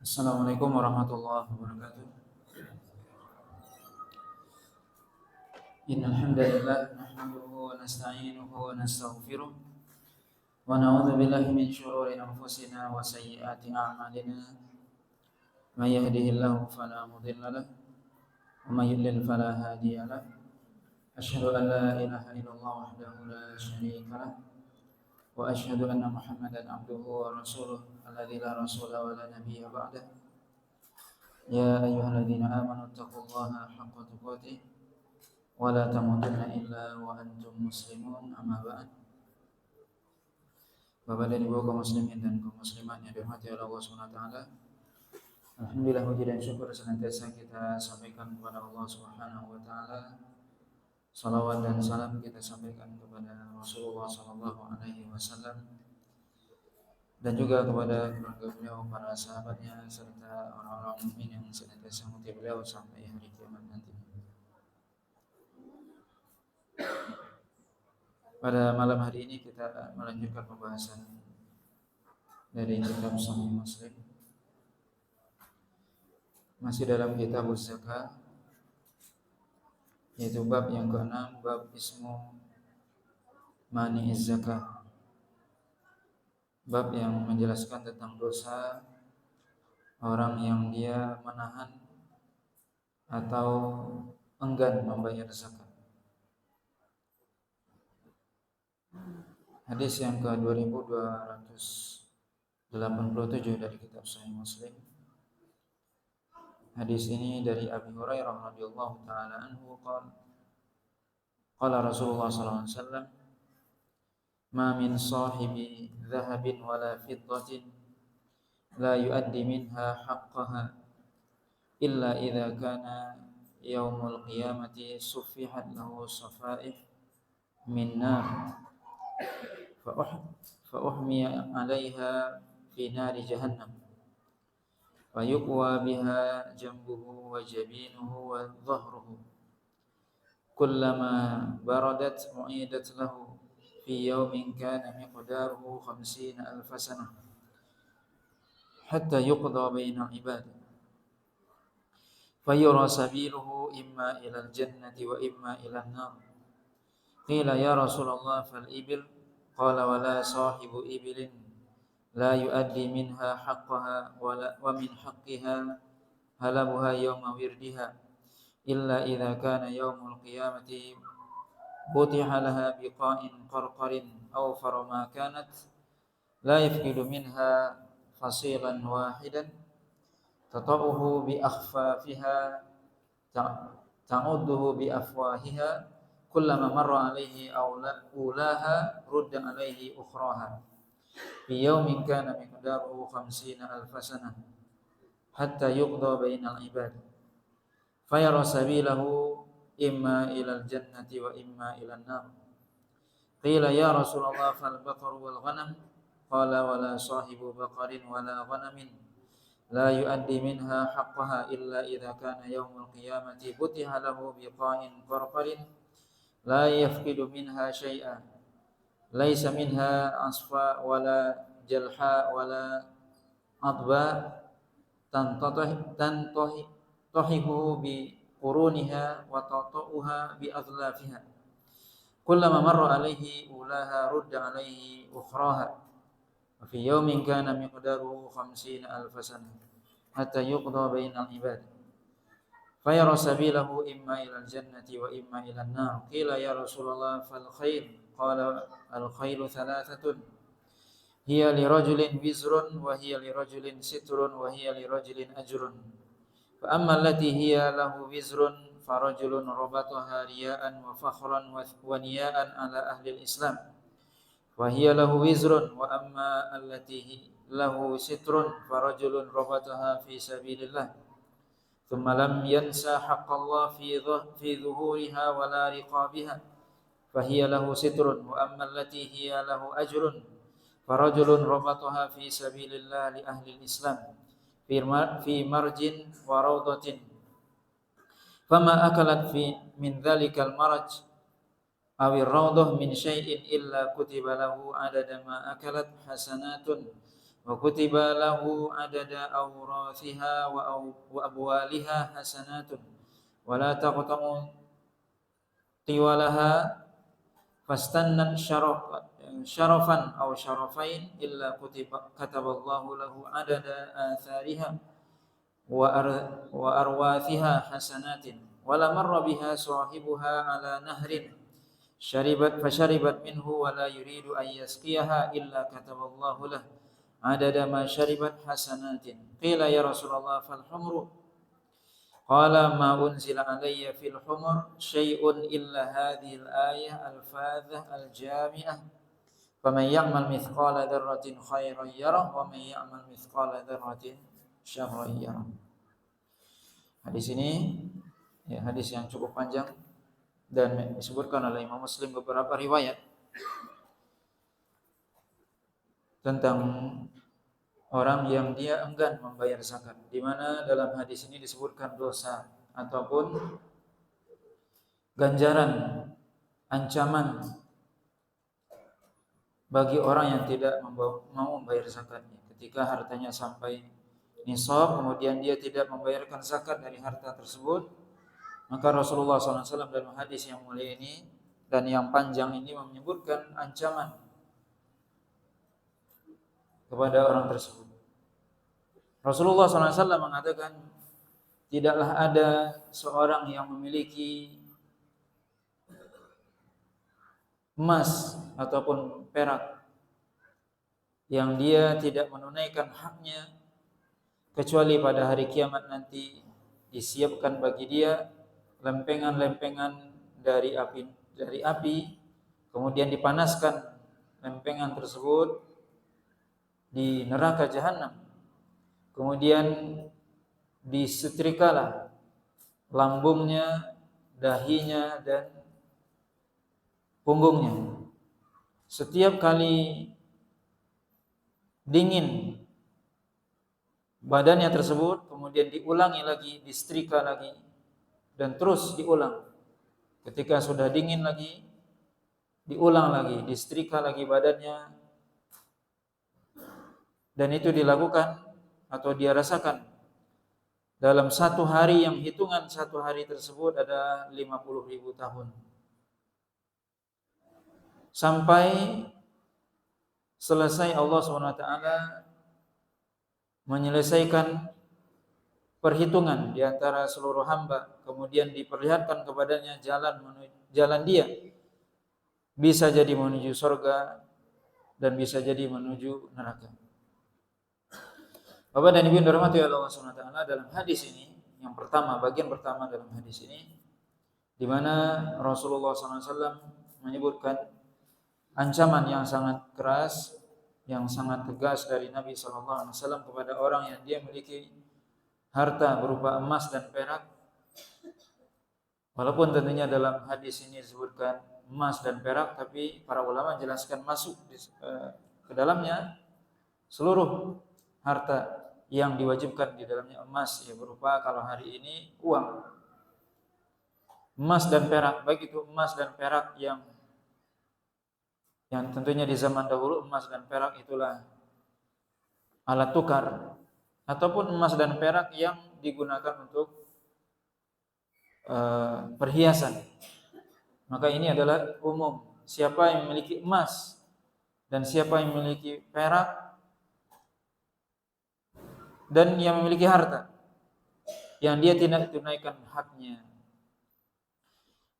Assalamualaikum warahmatullahi wabarakatuh. Innal hamdalillah nahmaduhu wa nasta'inuhu wa nastaghfiruh wa na'udzu billahi min shururi anfusina wa sayyiati a'malina. May yahdihillahu fala mudilla lahu wa may yudlil fala hadiya lahu. Asyhadu an la ilaha illallah wahdahu la syarika lahu wa asyhadu anna Muhammadan abduhu wa rasuluh alladzi la rasula wa la nabiyya ba'dahu. Ya ayyuhalladzina amanu taqullaha haqqa tuqatih wa la tamutunna illa wa antum muslimun, amma ba'd. Bapak dan Ibu kaum muslimin dan kaum muslimat yang dirahmati oleh Allah Subhanahu wa taala. Alhamdulillah, puji dan syukur senantiasa kita sampaikan kepada Allah Subhanahu wa taala. Salawat dan salam kita sampaikan kepada Rasulullah sallallahu alaihi wasallam dan juga kepada keluarga beliau, para sahabatnya serta orang-orang mukmin yang senantiasa mengikuti beliau sampai hari kiamat nanti. Pada malam hari ini kita melanjutkan pembahasan dari kitab Sahih Muslim. Masih dalam kitab Zakat, yaitu bab yang ke-6, bab ismu mani'iz zakat. Bab yang menjelaskan tentang dosa orang yang dia menahan atau enggan membayar zakat. Hadis yang ke-2287 dari kitab Sahih Muslim. Hadis ini dari Abi Hurairah radhiyallahu taala anhu qala Rasulullah sallallahu alaihi wasallam, ma min sahibi dhahabin wala fiddatin la yuaddi minha haqqaha illa idza kana yaumul qiyamati suffihat lahu safaih min nar fa uhmiya 'alaiha fi nari jahannam fa yuqwa biha jambuhu wa jabinuhu wa dhahruhu kullama baradat mu'idat lahu fi yawmin kana miqdaruhu 50,000 sanah hatta yuqda bainal ibad fa yura sabiluhu imma ila al-jannati wa imma ila an-nar. Qila ya Rasulullah fal ibil, qala wala sahibu ibilin la yuaddi minha haqqaha wa min haqqiha halabuha yawma wirdiha illa idza kana yawmul qiyamati butiha laha biqa'in qarqarin aw farama kanat la yafqidu minha fasilan wahidan tata'uhu bi akhfafiha ta'udduhu bi afwahiha kullama marra alaihi ulaha rudda alaihi ukhraha fi yawmin kana miqdaruhu 50,000 sanah hatta yuqda bainal ibad fayara sabilahu imma ilal jannati wa imma ilan nar. Qila ya Rasulullah fal baqaru wal ghanam, qala wala sahibu baqarin wala ghanamin la yuaddi minha haqqaha illa idza kana yaumul qiyamati butiha lahu biqa'in qarqarin la yafqidu minha syai'an laisa minha asfa wala jalha wala adba tantahihu bi quruniha wa tata'uha bi adlafiha kullama marra alaihi ulaha rudda alaihi ukhraha wa fi yawmin kana miqdaruhu 50,000 sanah hatta yuqda bainal ibad fayara sabilahu imma ilal jannati wa imma ilan nar. Qila ya Rasulullah fal khair, qala al khairu thalathatun hiya li rajulin wizrun wa hiya li rajulin sitrun wa hiya li rajulin ajrun fa amma allati hiya lahu wizrun fa rajulun rabataha riya'an wa fakhran wa niya'an ala ahli al-islam wa hiya lahu wizrun wa amma allati lahu sitrun fa rajulun rabataha fi sabilillah thumma lam yansa haqqallah fi dhuhuriha wa la riqabiha fa hiya lahu sitrun wa amma allati hiya lahu ajrun fa rajulun rabataha fi sabilillah li ahli al-islam fi marjin wa rawdatin fama akalat min dhalikal maraj awir rawdah min syai'in illa kutiba lahu adada ma akalat hasanatun wa kutiba lahu adada awrathiha wa abwaliha hasanatun wa la taqtamu tiwalaha fastannat syarafan aw syarafain illa kataballahu lahu adada athariha wa arwathiha hasanatin wala marra biha sahibuha ala nahrin fasharibat minhu wa la yuridu an yasqiyaha illa kataballahu lahu adada ma syaribat hasanatin. Qila ya Rasulullah fal humru qala ma unzila alayya fil humur syai'un illa hadhil ayah al-fadhah al-jami'ah faman ya'mal mithqala dzarratin khairan yarah wa man ya'mal mithqala dzarratin syarran yarah. Hadis ini ya hadis yang cukup panjang dan disebutkan oleh Imam Muslim beberapa riwayat tentang orang yang dia enggan membayar zakat, di mana dalam hadis ini disebutkan dosa ataupun ganjaran, ancaman bagi orang yang tidak mau membayar zakatnya. Ketika hartanya sampai nisab, kemudian dia tidak membayarkan zakat dari harta tersebut, maka Rasulullah SAW dalam hadis yang mulia ini dan yang panjang ini menyebutkan ancaman kepada orang tersebut. Rasulullah SAW mengatakan, tidaklah ada seorang yang memiliki emas ataupun perak yang dia tidak menunaikan haknya, kecuali pada hari kiamat nanti disiapkan bagi dia lempengan-lempengan dari api, kemudian dipanaskan lempengan tersebut di neraka jahanam. Kemudian disetrikalah lambungnya, dahinya dan punggungnya. Setiap kali dingin badannya tersebut, kemudian diulangi lagi, disetrika lagi, dan terus diulang. Ketika sudah dingin lagi, diulang lagi, disetrika lagi badannya, dan itu dilakukan atau dia rasakan dalam satu hari, yang hitungan satu hari tersebut ada 50.000 tahun, sampai selesai Allah SWT menyelesaikan perhitungan di antara seluruh hamba, kemudian diperlihatkan kepadanya jalan dia, bisa jadi menuju surga dan bisa jadi menuju neraka. Bapak dan Ibu yang dirahmati Allah SWT, dalam hadis ini yang pertama, bagian pertama dalam hadis ini, di mana Rasulullah SAW menyebutkan ancaman yang sangat keras, yang sangat tegas dari Nabi SAW kepada orang yang dia memiliki harta berupa emas dan perak. Walaupun tentunya dalam hadis ini disebutkan emas dan perak, tapi para ulama menjelaskan masuk ke dalamnya seluruh harta yang diwajibkan di dalamnya emas, ya berupa kalau hari ini uang, emas dan perak, baik itu emas dan perak yang tentunya di zaman dahulu emas dan perak itulah alat tukar, ataupun emas dan perak yang digunakan untuk perhiasan. Maka ini adalah umum, siapa yang memiliki emas dan siapa yang memiliki perak dan yang memiliki harta yang dia tidak tunaikan haknya,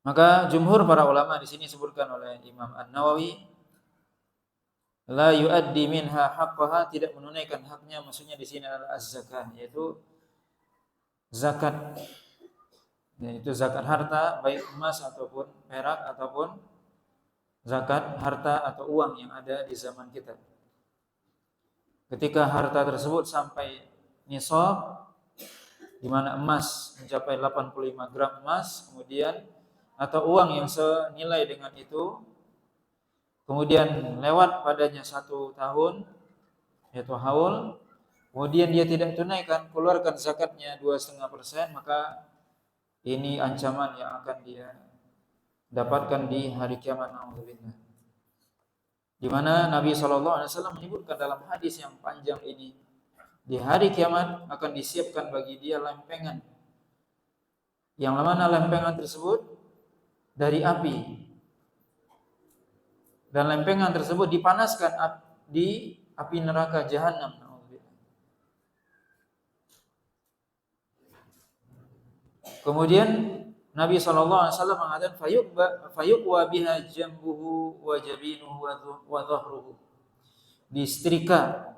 maka jumhur para ulama di sini disebutkan oleh Imam An-Nawawi, la yuaddi minha haqqaha, tidak menunaikan haknya, maksudnya di sini adalah az-zakah, yaitu zakat, yaitu zakat harta, baik emas ataupun perak ataupun zakat harta atau uang yang ada di zaman kita. Ketika harta tersebut sampai nisab, di mana emas mencapai 85 gram emas, kemudian atau uang yang senilai dengan itu, kemudian lewat padanya 1 tahun, yaitu haul, kemudian dia tidak tunaikan, keluarkan zakatnya 2,5%, maka ini ancaman yang akan dia dapatkan di hari kiamat. Na'udzubillah. di mana Nabi SAW menyebutkan dalam hadis yang panjang ini, di hari kiamat akan disiapkan bagi dia lempengan, yang mana lempengan tersebut dari api, dan lempengan tersebut dipanaskan di api neraka jahanam. Kemudian Nabi SAW mengatakan fayuqwa biha jambuhu wa jabinuhu wa dhahruhu. Disetrika,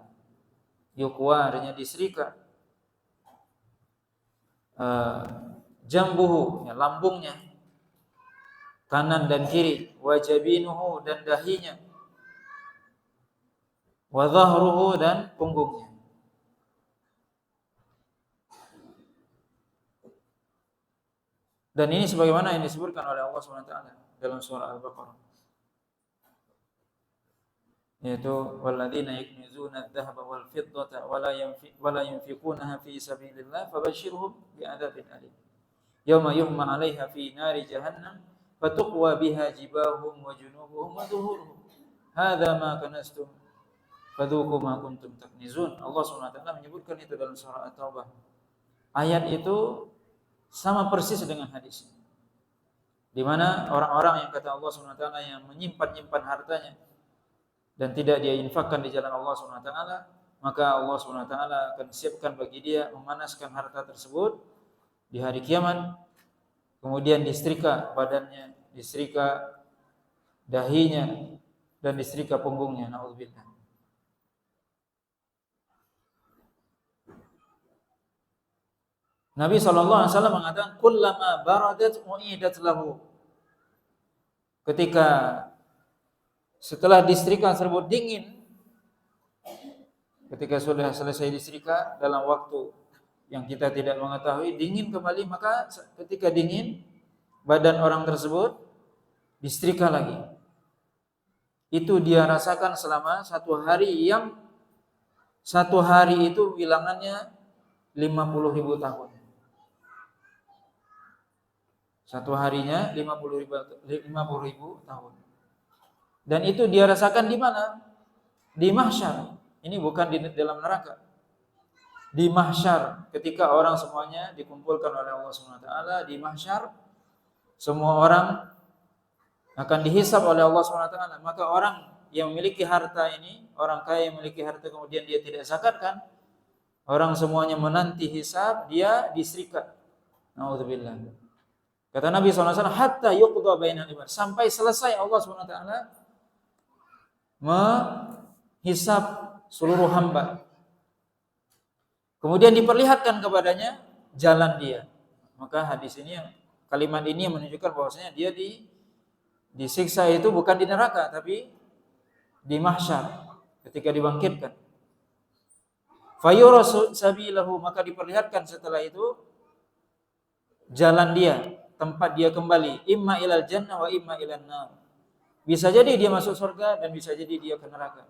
yuqwa artinya disetrika, jambuhu ya, lambungnya kanan dan kiri, wa jabinuhu dan dahinya, wa dhahruhu dan punggungnya. Dan ini sebagaimana yang disebutkan oleh Allah SWT dalam surah Al-Baqarah, yaitu walladzina yaknizuna adh-dhahaba wal fiddata wala yunfiqunaha fi sabilillah fabashshirhum bi'adzabin alim yauma yuhma 'alaiha fi nari jahannam fatuqwa biha jibahum wa junubuhum wa dhuhuruhum hadza ma kanastum fadzuqu ma kuntum taknizun. Allah SWT menyebutkan itu dalam surah At-Taubah. Ayat itu sama persis dengan hadis, di mana orang-orang yang kata Allah SWT yang menyimpan hartanya dan tidak dia infakkan di jalan Allah SWT, maka Allah SWT akan siapkan bagi dia memanaskan harta tersebut di hari kiamat, kemudian disetrika badannya, disetrika dahinya, dan disetrika punggungnya. Na'udzubillah. Nabi SAW mengatakan kullama baradat u'idat lahu. Ketika setelah disetrika tersebut dingin, ketika sudah selesai disetrika dalam waktu yang kita tidak mengetahui, dingin kembali, maka ketika dingin badan orang tersebut disetrika lagi. Itu dia rasakan selama satu hari, yang satu hari itu bilangannya 50.000 tahun. Satu harinya 50.000 tahun. Dan itu dia rasakan di mana? Di mahsyar. Ini bukan di dalam neraka. Di mahsyar, ketika orang semuanya dikumpulkan oleh Allah SWT di mahsyar, semua orang akan dihisab oleh Allah SWT. Maka orang yang memiliki harta ini, orang kaya yang memiliki harta kemudian dia tidak zakatkan, orang semuanya menanti hisab, dia disetrika. Na'udzubillah. Kata Nabi SAW, hatta yuqda bainal ibad, sampai selesai Allah SWT menghisab seluruh hamba. Kemudian diperlihatkan kepadanya jalan dia. Maka hadis ini, kalimat ini menunjukkan bahwasanya dia disiksa itu bukan di neraka, tapi di mahsyar ketika dibangkitkan. Fayura sabilahu, maka diperlihatkan setelah itu jalan dia, tempat dia kembali, imma ilal jannah wa imma ilan nar. Bisa jadi dia masuk surga dan bisa jadi dia ke neraka.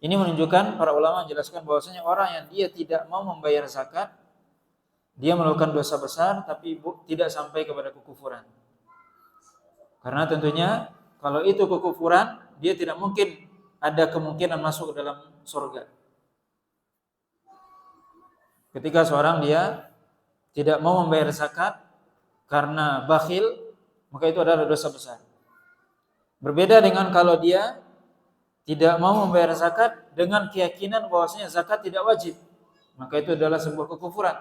Ini menunjukkan, para ulama menjelaskan bahwasanya orang yang dia tidak mau membayar zakat, dia melakukan dosa besar tapi tidak sampai kepada kekufuran. Karena tentunya kalau itu kekufuran, dia tidak mungkin ada kemungkinan masuk ke dalam surga. Ketika seorang dia tidak mau membayar zakat karena bakhil, maka itu adalah dosa besar. Berbeda dengan kalau dia tidak mau membayar zakat dengan keyakinan bahwasanya zakat tidak wajib, maka itu adalah sebuah kekufuran.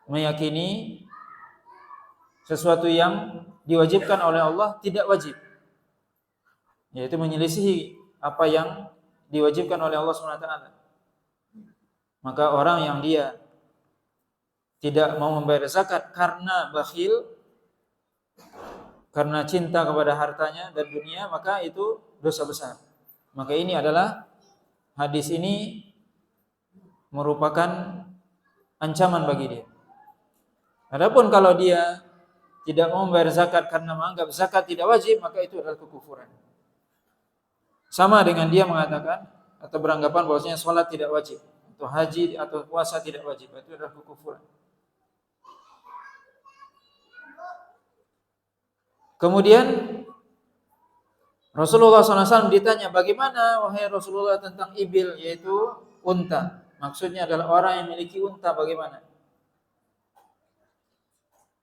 Meyakini sesuatu yang diwajibkan oleh Allah tidak wajib, yaitu menyelisihi apa yang diwajibkan oleh Allah SWT. Maka orang yang dia tidak mau membayar zakat karena bakhil, karena cinta kepada hartanya dan dunia, maka itu dosa besar. Maka ini adalah, hadis ini merupakan ancaman bagi dia. Adapun kalau dia tidak mau membayar zakat karena menganggap zakat tidak wajib, maka itu adalah kekufuran. Sama dengan dia mengatakan atau beranggapan bahwasanya sholat tidak wajib, atau haji atau puasa tidak wajib, itu adalah kekufuran. Kemudian Rasulullah SAW ditanya, bagaimana wahai Rasulullah tentang ibil, yaitu unta. Maksudnya adalah orang yang memiliki unta, bagaimana?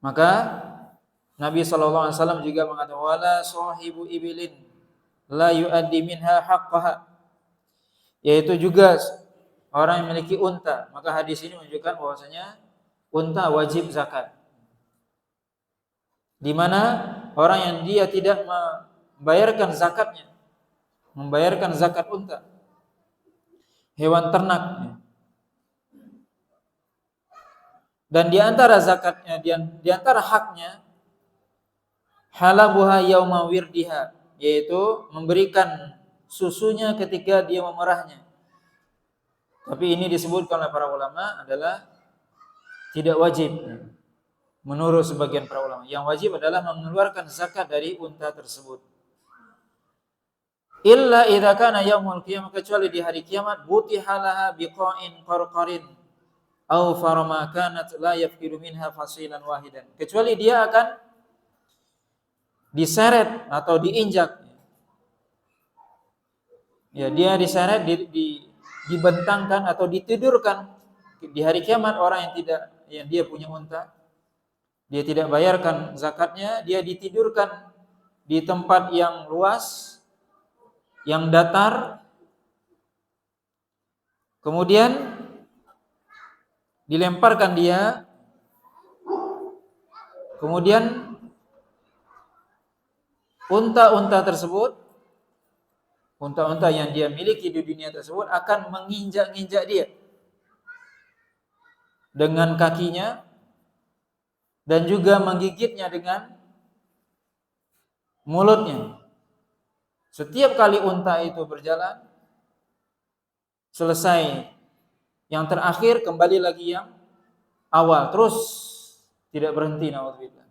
Maka Nabi SAW juga mengatakan, wala sahibu ibilin la yuaddi minha haqqaha, yaitu juga orang yang memiliki unta. Maka hadis ini menunjukkan bahwasanya unta wajib zakat. Di mana orang yang dia tidak membayarkan zakatnya, membayarkan zakat unta, hewan ternak, dan di antara zakatnya, di antara haknya, halabuha yauma wirdiha, yaitu memberikan susunya ketika dia memerahnya. Tapi ini disebutkan oleh para ulama adalah tidak wajib. Menurut sebagian para ulama, yang wajib adalah mengeluarkan zakat dari unta tersebut. Illa idza kana yaumul qiyamah, kecuali di hari kiamat, butihalaha biqa'in qarqarin aw farama kanat la yafkiru minha fasilan wahidan. Kecuali dia akan diseret atau diinjak. Ya, dia diseret, dibentangkan atau ditidurkan di hari kiamat. Orang yang dia punya unta, dia tidak bayarkan zakatnya, dia ditidurkan di tempat yang luas, yang datar, kemudian dilemparkan dia, kemudian unta-unta tersebut, unta-unta yang dia miliki di dunia tersebut akan menginjak-injak dia dengan kakinya dan juga menggigitnya dengan mulutnya. Setiap kali unta itu berjalan, selesai yang terakhir, kembali lagi yang awal, terus tidak berhenti. Naudzubillah.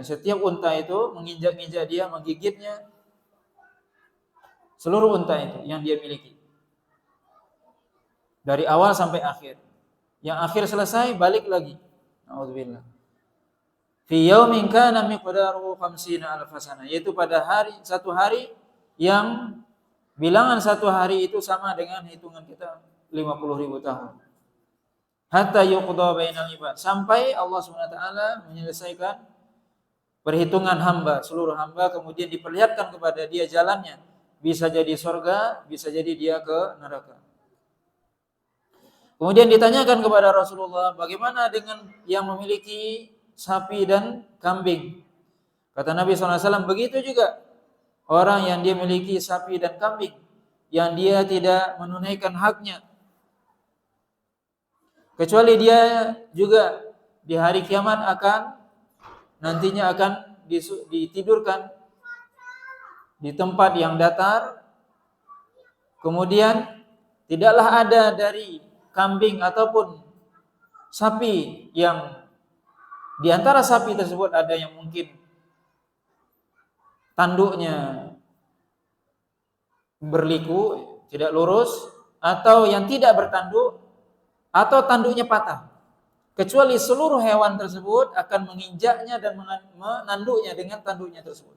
Setiap unta itu menginjak-injak dia, menggigitnya, seluruh unta itu yang dia miliki, dari awal sampai akhir. Yang akhir selesai, balik lagi. Naudzubillah. Fi yaumin kana miqdaruhu 50,000 sana, yaitu pada satu hari yang bilangan satu hari itu sama dengan hitungan kita 50.000 tahun. Hatta yuqda bainal ibad, sampai Allah SWT menyelesaikan perhitungan hamba, seluruh hamba, kemudian diperlihatkan kepada dia jalannya. Bisa jadi surga, bisa jadi dia ke neraka. Kemudian ditanyakan kepada Rasulullah, bagaimana dengan yang memiliki sapi dan kambing? Kata Nabi SAW, begitu juga orang yang dia memiliki sapi dan kambing, yang dia tidak menunaikan haknya, kecuali dia juga di hari kiamat nantinya akan ditidurkan di tempat yang datar. Kemudian tidaklah ada dari kambing ataupun sapi yang di antara sapi tersebut ada yang mungkin tanduknya berliku, tidak lurus, atau yang tidak bertanduk, atau tanduknya patah, kecuali seluruh hewan tersebut akan menginjaknya dan menanduknya dengan tanduknya tersebut.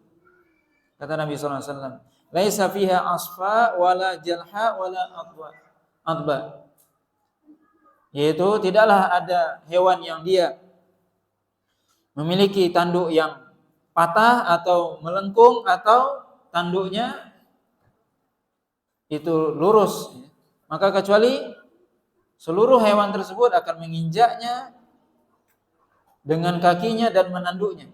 Kata Nabi SAW, laisa fiha asfa wala jalha wala adba, yaitu tidaklah ada hewan yang dia memiliki tanduk yang patah atau melengkung, atau tanduknya itu lurus, maka kecuali seluruh hewan tersebut akan menginjaknya dengan kakinya dan menanduknya.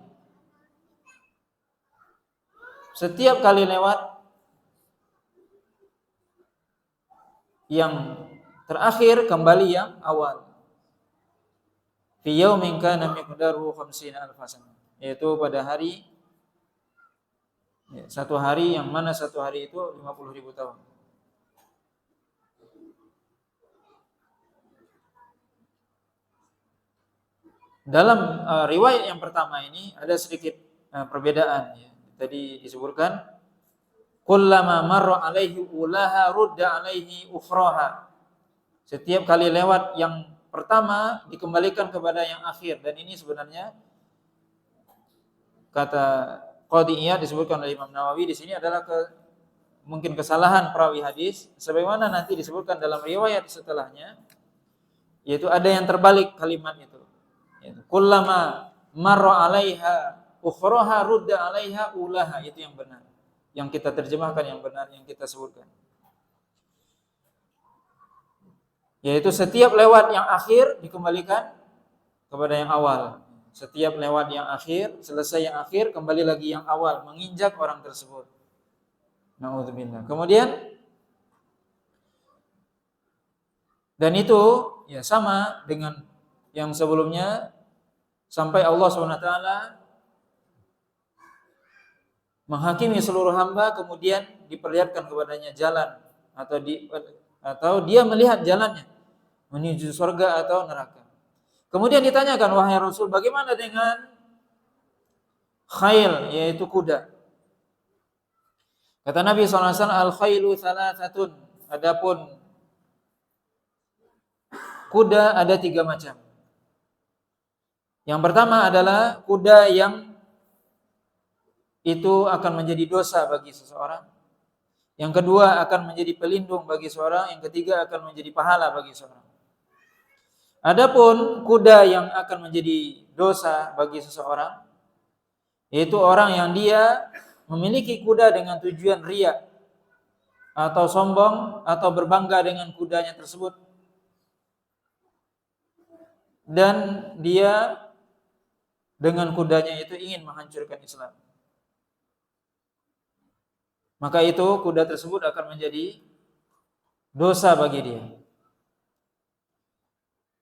Setiap kali lewat, yang terakhir kembali yang awal. Fi yaumin kana miqdaruhu 50,000 sana, yaitu pada hari, satu hari, yang mana satu hari itu 50.000 tahun. Dalam riwayat yang pertama ini ada sedikit perbedaan. Tadi disebutkan kullama marra alaihi ulaha rudda alaihi ukhraha. Setiap kali lewat yang pertama dikembalikan kepada yang akhir, dan ini sebenarnya kata Qadhi Iyad disebutkan oleh Imam Nawawi di sini adalah mungkin kesalahan perawi hadis, sebagaimana nanti disebutkan dalam riwayat setelahnya, yaitu ada yang terbalik kalimat itu. Yaitu kullama marra 'alaiha ukhraha rudda 'alaiha ulaha, itu yang benar. Yang kita terjemahkan yang benar, yang kita sebutkan. Yaitu setiap lewat yang akhir dikembalikan kepada yang awal. Setiap lewat yang akhir, selesai yang akhir, kembali lagi yang awal, menginjak orang tersebut. Na'udzubillah. Kemudian, dan itu ya sama dengan yang sebelumnya, sampai Allah SWT menghakimi seluruh hamba, kemudian diperlihatkan kepadanya jalan, atau dia melihat jalannya menuju surga atau neraka. Kemudian ditanyakan, wahai Rasul, bagaimana dengan khail, yaitu kuda? Kata Nabi SAW, al-khailu thalathatun. Adapun kuda ada 3 macam. Yang pertama adalah kuda yang itu akan menjadi dosa bagi seseorang. Yang kedua akan menjadi pelindung bagi seorang. Yang ketiga akan menjadi pahala bagi seorang. Adapun kuda yang akan menjadi dosa bagi seseorang, yaitu orang yang dia memiliki kuda dengan tujuan riya atau sombong atau berbangga dengan kudanya tersebut, dan dia dengan kudanya itu ingin menghancurkan Islam. Maka itu kuda tersebut akan menjadi dosa bagi dia.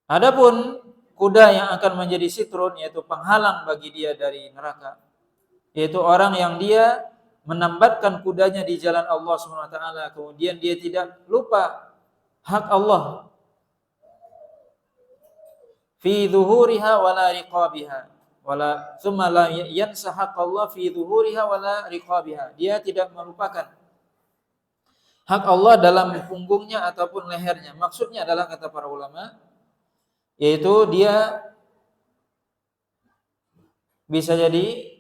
Adapun kuda yang akan menjadi sitrun, yaitu penghalang bagi dia dari neraka, yaitu orang yang dia menambatkan kudanya di jalan Allah SWT, kemudian dia tidak lupa hak Allah fi dhuhuriha wala riqabiha wala thumma la yansa haqqallah fi dhuhuriha wala riqabiha. Dia tidak melupakan hak Allah dalam punggungnya ataupun lehernya. Maksudnya adalah, kata para ulama, yaitu dia bisa jadi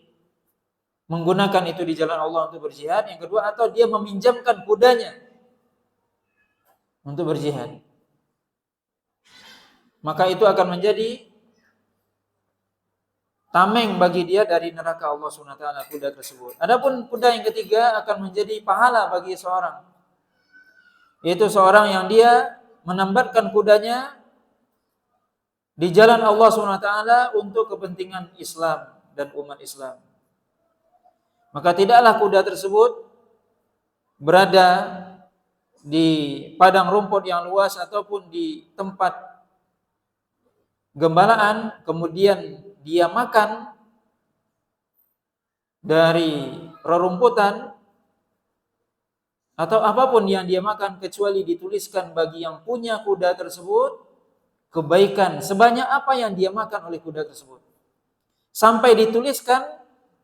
menggunakan itu di jalan Allah untuk berjihad. Yang kedua, atau dia meminjamkan kudanya untuk berjihad. Maka itu akan menjadi tameng bagi dia dari neraka Allah SWT, kuda tersebut. Adapun kuda yang ketiga akan menjadi pahala bagi seorang, yaitu seorang yang dia menambatkan kudanya di jalan Allah SWT untuk kepentingan Islam dan umat Islam. Maka tidaklah kuda tersebut berada di padang rumput yang luas ataupun di tempat gembalaan, kemudian dia makan dari rerumputan atau apapun yang dia makan, kecuali dituliskan bagi yang punya kuda tersebut kebaikan sebanyak apa yang dia makan oleh kuda tersebut. Sampai dituliskan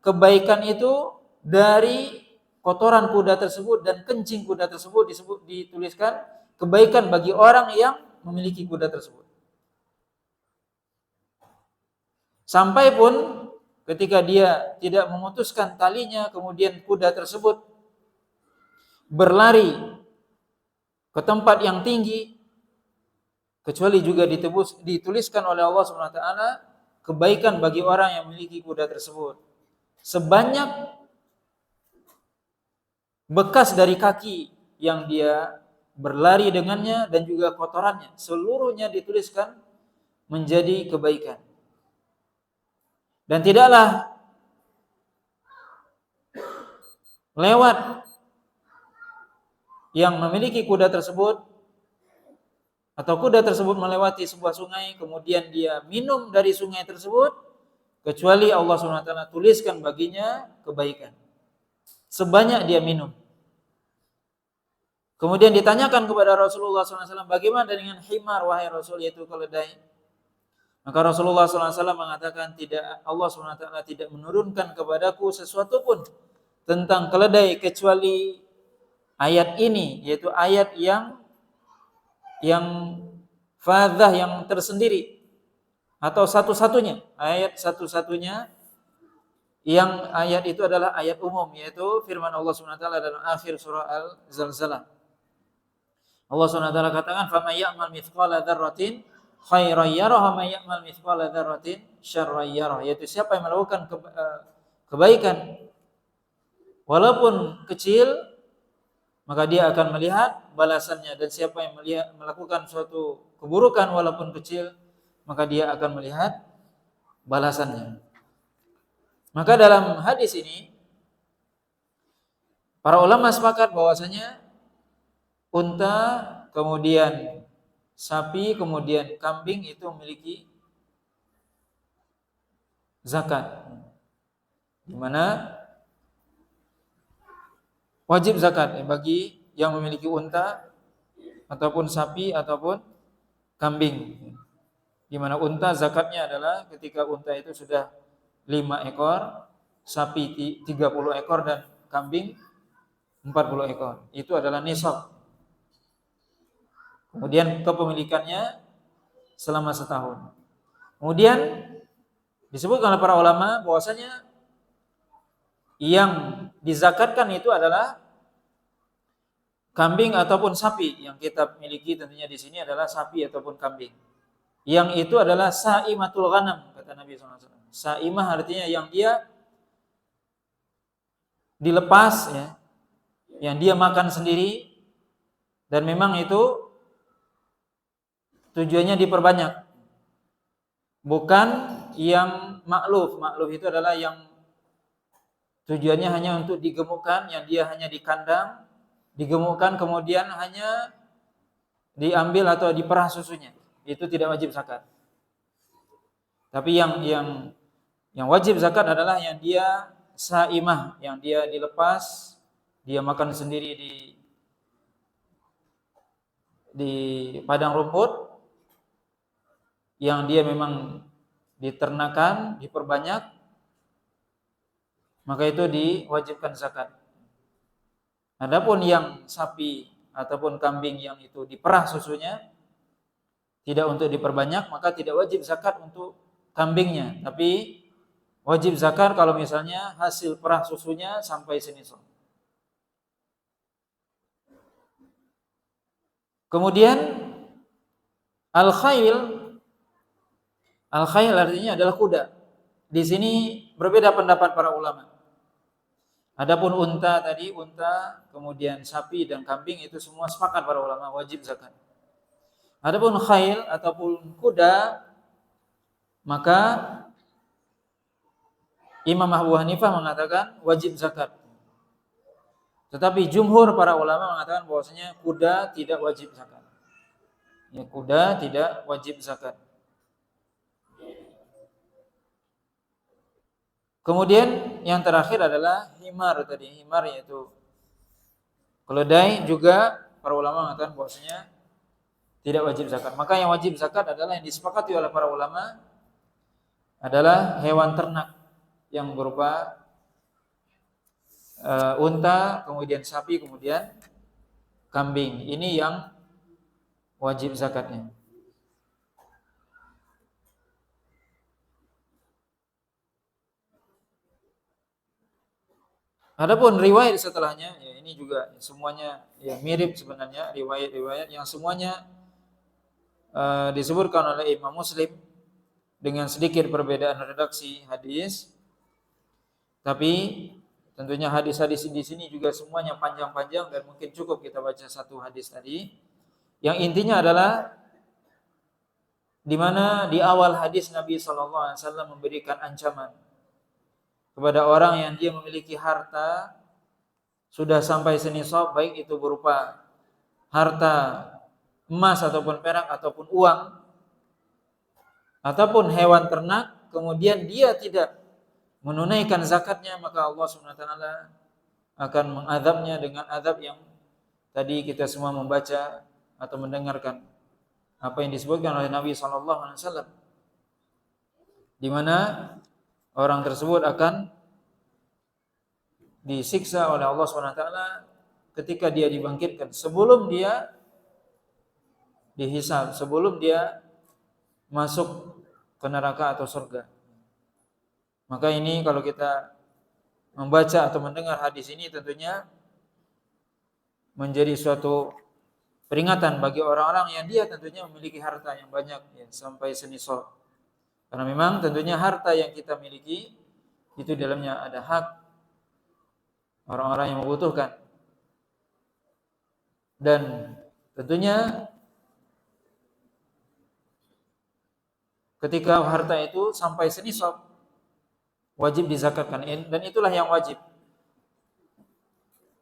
kebaikan itu dari kotoran kuda tersebut dan kencing kuda tersebut, dituliskan kebaikan bagi orang yang memiliki kuda tersebut. Sampai pun ketika dia tidak memutuskan talinya, kemudian kuda tersebut berlari ke tempat yang tinggi, kecuali juga dituliskan oleh Allah SWT kebaikan bagi orang yang memiliki kuda tersebut sebanyak bekas dari kaki yang dia berlari dengannya dan juga kotorannya, seluruhnya dituliskan menjadi kebaikan. Dan tidaklah lewat yang memiliki kuda tersebut atau kuda tersebut melewati sebuah sungai, kemudian dia minum dari sungai tersebut, kecuali Allah SWT tuliskan baginya kebaikan sebanyak dia minum. Kemudian ditanyakan kepada Rasulullah SAW, bagaimana dengan himar wahai Rasul, yaitu keledai? Maka Rasulullah SAW mengatakan, tidak, Allah SWT tidak menurunkan kepadaku sesuatu pun tentang keledai kecuali ayat ini, yaitu ayat yang fadhah, yang tersendiri, atau satu-satunya, ayat satu-satunya yang ayat itu adalah ayat umum, yaitu firman Allah Subhanahu wa taala dalam akhir surah Al-Zalzalah. Allah Subhanahu wa taala katakan, "Faman ya'mal mithqala dzarratin khairan yarah wa may ya'mal mithqala dzarratin syarran yarah." Yaitu siapa yang melakukan kebaikan walaupun kecil, maka dia akan melihat balasannya, dan siapa yang melakukan suatu keburukan walaupun kecil, maka dia akan melihat balasannya. Maka dalam hadis ini para ulama sepakat bahwasanya unta, kemudian sapi, kemudian kambing itu memiliki zakat, di mana wajib zakat bagi yang memiliki unta ataupun sapi ataupun kambing. Di mana unta zakatnya adalah ketika unta itu sudah 5 ekor, sapi 30 ekor dan kambing 40 ekor. Itu adalah nisab. Kemudian kepemilikannya selama setahun. Kemudian disebutkan oleh para ulama bahwasanya yang dizakatkan itu adalah kambing ataupun sapi. Yang kita miliki tentunya di sini adalah sapi ataupun kambing. Yang itu adalah sa'imatul ghanam, kata Nabi SAW. Sa'imah artinya yang dia dilepas, ya, yang dia makan sendiri, dan memang itu tujuannya diperbanyak. Bukan yang ma'luf. Ma'luf itu adalah yang tujuannya hanya untuk digemukkan, yang dia hanya di kandang, digemukkan kemudian hanya diambil atau diperah susunya. Itu tidak wajib zakat. Tapi yang wajib zakat adalah yang dia sa'imah, yang dia dilepas, dia makan sendiri di padang rumput, yang dia memang diternakan, diperbanyak, maka itu diwajibkan zakat. Adapun yang sapi ataupun kambing yang itu diperah susunya, tidak untuk diperbanyak, maka tidak wajib zakat untuk kambingnya, tapi wajib zakat kalau misalnya hasil perah susunya sampai senisab. Kemudian al-khayl artinya adalah kuda. Di sini berbeda pendapat para ulama. Adapun unta tadi, kemudian sapi dan kambing, itu semua sepakat para ulama wajib zakat. Adapun khayl ataupun kuda, maka Imam Abu Hanifah mengatakan wajib zakat. Tetapi jumhur para ulama mengatakan bahwasanya kuda tidak wajib zakat. Ya, kuda tidak wajib zakat. Kemudian yang terakhir adalah himar tadi. Himar yaitu keledai, juga para ulama mengatakan bahwasanya tidak wajib zakat. Maka yang wajib zakat adalah yang disepakati oleh para ulama adalah hewan ternak yang berupa unta, kemudian sapi, kemudian kambing. Ini yang wajib zakatnya. Adapun riwayat setelahnya, ya ini juga semuanya ya mirip sebenarnya, riwayat-riwayat yang semuanya disebutkan oleh Imam Muslim dengan sedikit perbedaan redaksi hadis. Tapi tentunya hadis-hadis di sini juga semuanya panjang-panjang dan mungkin cukup kita baca satu hadis tadi. Yang intinya adalah di mana di awal hadis Nabi SAW memberikan ancaman kepada orang yang dia memiliki harta sudah sampai senisab, baik itu berupa harta emas ataupun perak ataupun uang ataupun hewan ternak, kemudian dia tidak menunaikan zakatnya, maka Allah SWT akan mengadabnya dengan adab yang tadi kita semua membaca atau mendengarkan apa yang disebutkan oleh Nabi SAW, di mana orang tersebut akan disiksa oleh Allah SWT ketika dia dibangkitkan, sebelum dia dihisab, sebelum dia masuk ke neraka atau surga. Maka ini kalau kita membaca atau mendengar hadis ini tentunya menjadi suatu peringatan bagi orang-orang yang dia tentunya memiliki harta yang banyak ya, sampai senisab. Karena memang tentunya harta yang kita miliki itu dalamnya ada hak orang-orang yang membutuhkan. Dan tentunya ketika harta itu sampai senisab wajib dizakatkan, dan itulah yang wajib.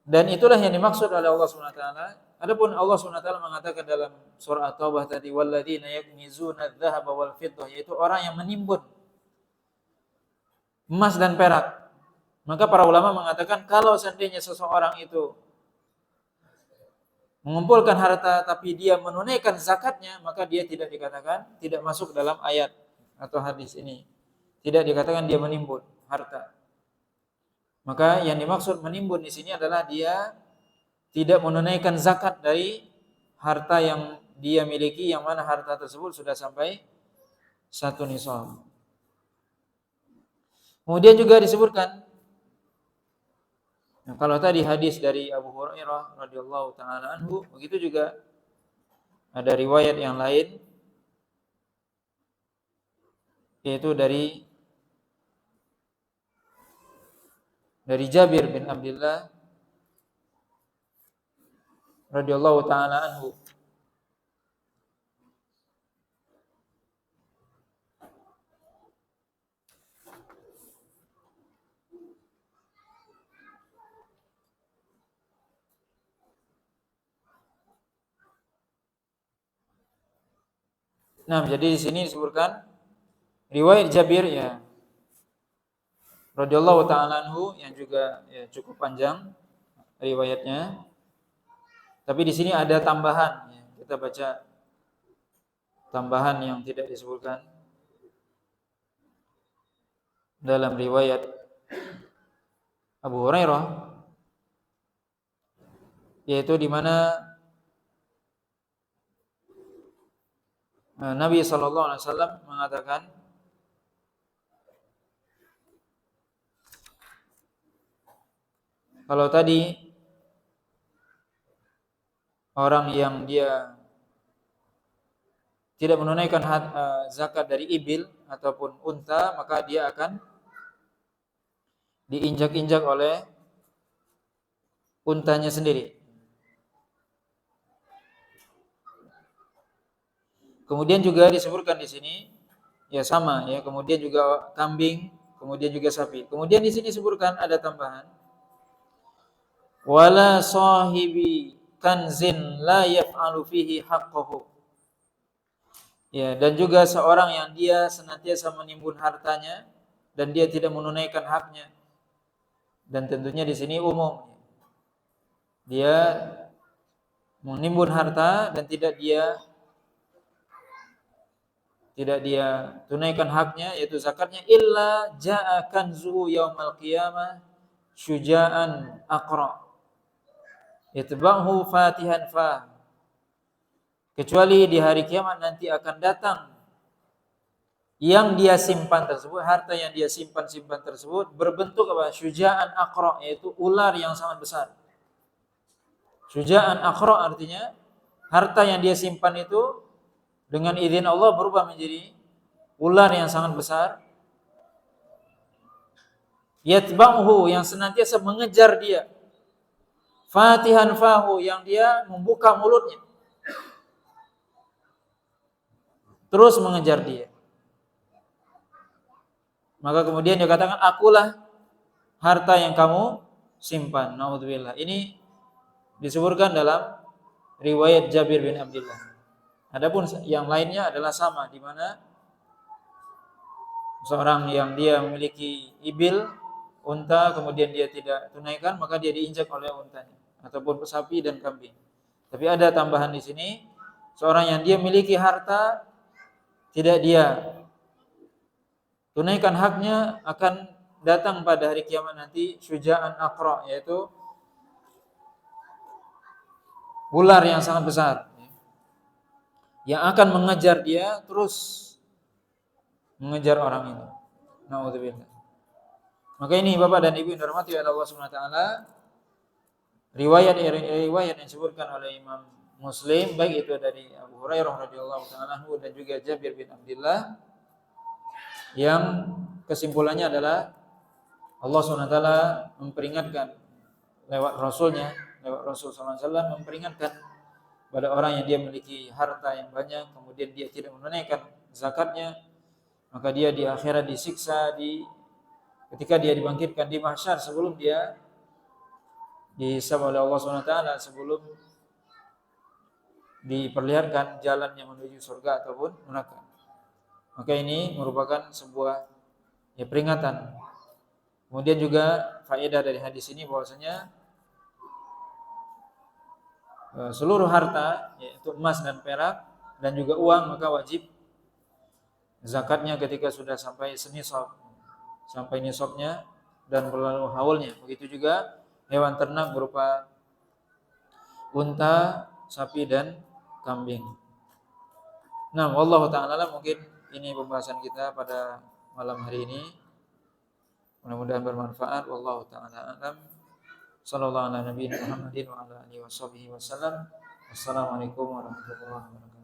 Dan itulah yang dimaksud oleh Allah Subhanahu wa taala. Adapun Allah Subhanahu wa taala mengatakan dalam surah At-Taubah tadi, walladzina yaknizuna adz-dzahaba wal fiddah, yaitu orang yang menimbun emas dan perak. Maka para ulama mengatakan kalau seandainya seseorang itu mengumpulkan harta tapi dia menunaikan zakatnya, maka dia tidak dikatakan, tidak masuk dalam ayat atau hadis ini. Tidak dikatakan dia menimbun harta. Maka yang dimaksud menimbun di sini adalah dia tidak menunaikan zakat dari harta yang dia miliki, yang mana harta tersebut sudah sampai satu nisab. Kemudian juga disebutkan, kalau tadi hadis dari Abu Hurairah radhiyallahu taala anhu, begitu juga ada riwayat yang lain, yaitu dari Jabir bin Abdullah radhiyallahu taala anhu. Nah, jadi di sini disebutkan riwayat Jabir ya radhiyallahu taala anhu yang juga ya, cukup panjang riwayatnya. Tapi di sini ada tambahan ya. Kita baca tambahan yang tidak disebutkan dalam riwayat Abu Hurairah, yaitu di mana Nabi sallallahu alaihi wasallam mengatakan, kalau tadi orang yang dia tidak menunaikan zakat dari ibil ataupun unta, maka dia akan diinjak-injak oleh untanya sendiri. Kemudian juga disebutkan di sini ya sama ya, kemudian juga kambing, kemudian juga sapi. Kemudian di sini disebutkan ada tambahan, wala sahibi kanzin la yaf'alu fihi haqqahu. Ya, dan juga seorang yang dia senantiasa menimbun hartanya dan dia tidak menunaikan haknya. Dan tentunya di sini umum. Dia menimbun harta dan tidak dia tunaikan haknya, yaitu zakatnya, illa ja'a kanzuhu yaumal qiyamah syuja'an aqra yatba'hu fatihan fa. Kecuali di hari kiamat nanti akan datang yang dia simpan tersebut, harta yang dia simpan tersebut berbentuk apa? Syuja'an aqra, yaitu ular yang sangat besar. Syuja'an aqra artinya harta yang dia simpan itu dengan izin Allah berubah menjadi ular yang sangat besar. Yatba'hu, yang senantiasa mengejar dia. Fatihan fahu, yang dia membuka mulutnya terus mengejar dia. Maka kemudian dia katakan, akulah harta yang kamu simpan. Naudzubillah. Ini disebutkan dalam riwayat Jabir bin Abdullah. Adapun yang lainnya adalah sama, di mana seorang yang dia memiliki ibil, unta, kemudian dia tidak tunaikan, maka dia diinjak oleh untanya, ataupun sapi dan kambing. Tapi ada tambahan di sini, seorang yang dia memiliki harta tidak dia tunaikan haknya, akan datang pada hari kiamat nanti syuja'an aqra, yaitu ular yang sangat besar yang akan mengejar dia, terus mengejar orang ini. Naudzubillah. Maka ini Bapak dan Ibu yang dirahmati oleh Allah Subhanahu wa taala, riwayat yang disebutkan oleh Imam Muslim baik itu dari Abu Hurairah radhiyallahu taala anhu dan juga Jabir bin Abdullah, yang kesimpulannya adalah Allah SWT memperingatkan lewat Rasulnya, lewat Rasul SAW memperingatkan pada orang yang dia memiliki harta yang banyak, kemudian dia tidak menunaikan zakatnya, maka dia di akhirat disiksa ketika dia dibangkitkan di mahsyar sebelum dia dihisab oleh Allah SWT, sebelum diperlihatkan jalannya menuju surga ataupun neraka. Maka ini merupakan sebuah peringatan. Kemudian juga faedah dari hadis ini bahwasanya seluruh harta yaitu emas dan perak dan juga uang maka wajib zakatnya ketika sudah sampai senisab, sampai nisabnya dan berlalu haulnya. Begitu juga hewan ternak berupa unta, sapi dan kambing. Nah, wallahu ta'ala mungkin ini pembahasan kita pada malam hari ini. Mudah-mudahan bermanfaat. Wallahu ta'ala a'lam. Sallallahu ala nabiyina Muhammadin wa ala alihi wasallam. Wassalamualaikum warahmatullahi wabarakatuh.